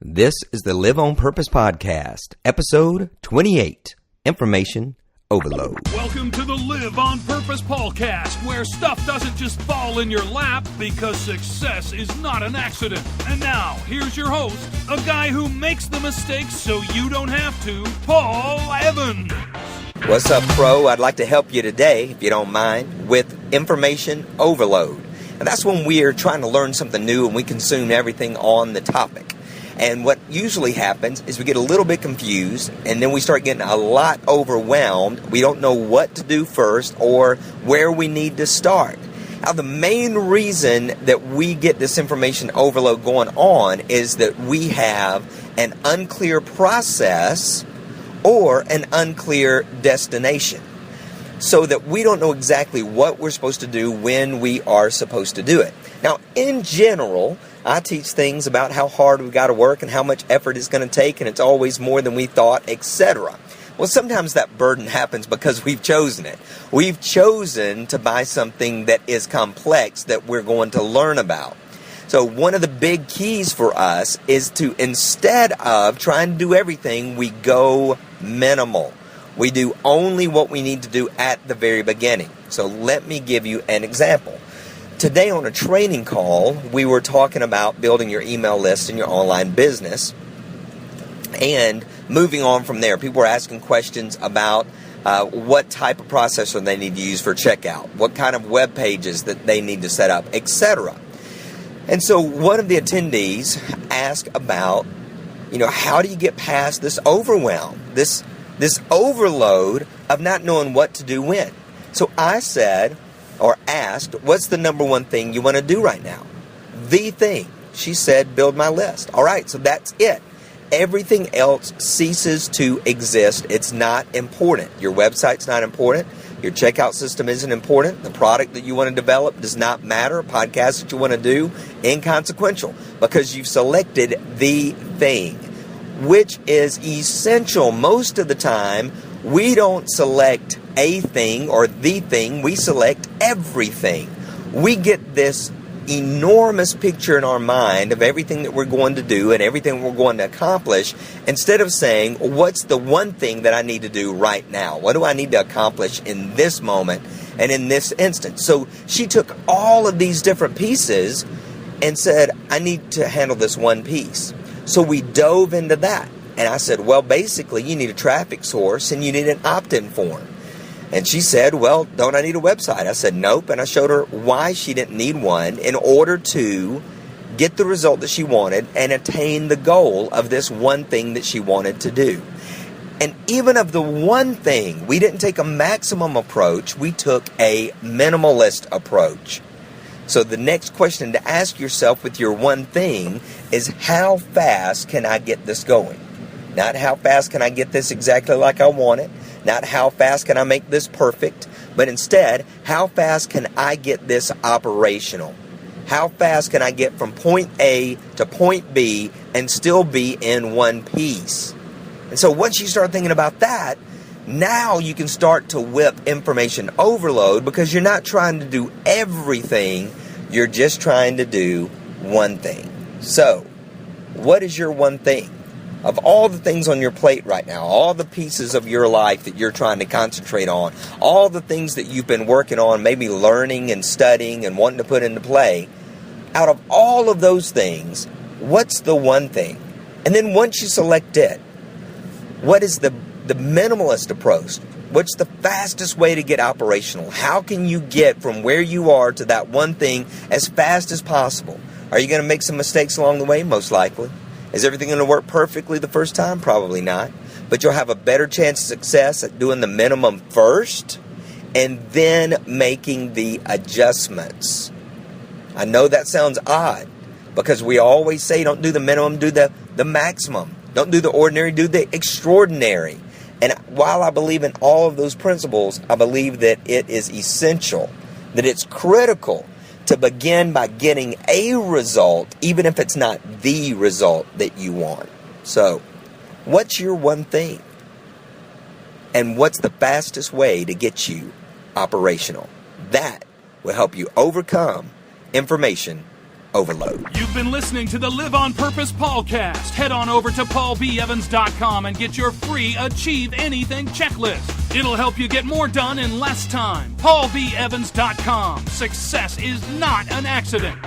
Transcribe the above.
This is the Live on Purpose podcast, episode 28, Information Overload. Welcome to the Live on Purpose podcast, where stuff doesn't just fall in your lap because success is not an accident. And now, here's your host, a guy who makes the mistakes so you don't have to, Paul Evans. What's up, pro? I'd like to help you today, if you don't mind, with information overload. And that's when we're trying to learn something new and we consume everything on the topic. And what usually happens is we get a little bit confused and then we start getting a lot overwhelmed. We don't know what to do first or where we need to start. Now, the main reason that we get this information overload going on is that we have an unclear process or an unclear destination, so that we don't know exactly what we're supposed to do when we are supposed to do it. Now, in general, I teach things about how hard we've got to work and how much effort it's going to take, and it's always more than we thought, etc. Well, sometimes that burden happens because we've chosen it. We've chosen to buy something that is complex that we're going to learn about. So one of the big keys for us is to, instead of trying to do everything, we go minimal. We do only what we need to do at the very beginning. So let me give you an example. Today on a training call, we were talking about building your email list in your online business and moving on from there. People were asking questions about what type of processor they need to use for checkout, what kind of web pages that they need to set up, etc. And so one of the attendees asked about, how do you get past this overwhelm, this overload of not knowing what to do when? So I said, or asked, what's the number one thing you want to do right now? The thing. She said, build my list. All right, so that's it. Everything else ceases to exist. It's not important. Your website's not important. Your checkout system isn't important. The product that you want to develop does not matter. A podcast that you want to do, inconsequential, because you've selected the thing, which is essential. Most of the time, we don't select a thing or the thing, we select everything. We get this enormous picture in our mind of everything that we're going to do and everything we're going to accomplish, instead of saying, what's the one thing that I need to do right now? What do I need to accomplish in this moment and in this instance? So she took all of these different pieces and said, I need to handle this one piece. So we dove into that. And I said, well, basically, you need a traffic source and you need an opt-in form. And she said, well, don't I need a website? I said, nope. And I showed her why she didn't need one in order to get the result that she wanted and attain the goal of this one thing that she wanted to do. And even of the one thing, we didn't take a maximum approach. We took a minimalist approach. So the next question to ask yourself with your one thing is, how fast can I get this going? Not how fast can I get this exactly like I want it. Not how fast can I make this perfect. But instead, how fast can I get this operational? How fast can I get from point A to point B and still be in one piece? And so once you start thinking about that, now you can start to whip information overload, because you're not trying to do everything. You're just trying to do one thing. So, what is your one thing? Of all the things on your plate right now, all the pieces of your life that you're trying to concentrate on, all the things that you've been working on, maybe learning and studying and wanting to put into play, out of all of those things, what's the one thing? And then once you select it, what is the minimalist approach? What's the fastest way to get operational? How can you get from where you are to that one thing as fast as possible? Are you going to make some mistakes along the way? Most likely. Is everything going to work perfectly the first time? Probably not. But you'll have a better chance of success at doing the minimum first and then making the adjustments. I know that sounds odd, because we always say don't do the minimum, do the maximum. Don't do the ordinary, do the extraordinary. And while I believe in all of those principles, I believe that it is essential, that it's critical to begin by getting a result, even if it's not the result that you want. So, what's your one thing? And what's the fastest way to get you operational? That will help you overcome information overload. You've been listening to the Live on Purpose Podcast. Head on over to paulbevans.com and get your free Achieve Anything checklist. It'll help you get more done in less time. paulbevans.com. Success is not an accident.